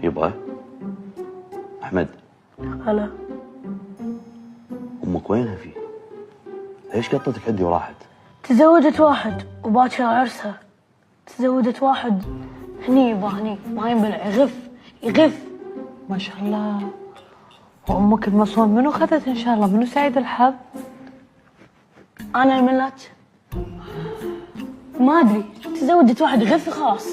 يبا احمد. هلا. امك وينها فيه؟ ليش قطتك عندي وراحت؟ تزوجت واحد وباكر عرسها. تزوجت واحد هني يبا هني ما ينبلع، يغف يغف. ما شاء الله. وامك المصون منو خذت ان شاء الله؟ منو سعيد الحظ؟ انا الملات ما ادري. تزوجت واحد يغف خلاص.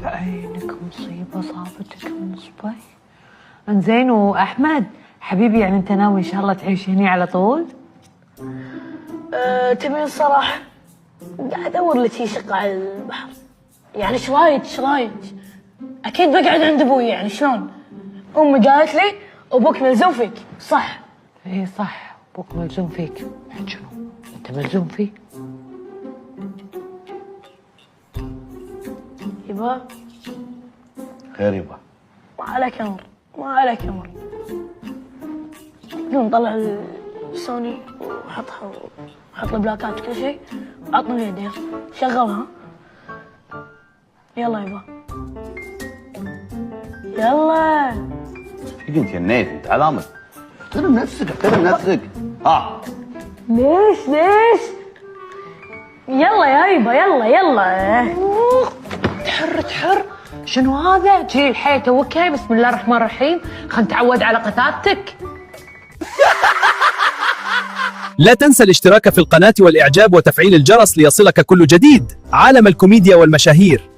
بعينك مصيبه صابتك من صبي. انزين واحمد حبيبي، يعني انت ناوي ان شاء الله تعيش هني على طول؟ تبين الصراحه قاعد ادور لك شي شقه على البحر. يعني ايش رايك؟ اكيد بقعد عند ابوي، يعني شلون؟ امي قالت لي ابوك ملزوم فيك، صح؟ اي صح، ابوك ملزوم فيك. بعد شنو؟ انت ملزوم فيه؟ يبا خير يبا. ما عليك امر. قوم طلع السوني وحطها وحط البلاكات وكل شيء وعطني اليد. شغلها. يلا يبا يلا. فيك انت ينيت انت علامة. احترم نفسك. ليش يلا يا يبا يلا. تحر شنو هذا؟ جيل الحياة توك هاي. بسم الله الرحمن الرحيم. خل نتعود على قتاتك. لا تنسى الاشتراك في القناة والإعجاب وتفعيل الجرس ليصلك كل جديد. عالم الكوميديا والمشاهير.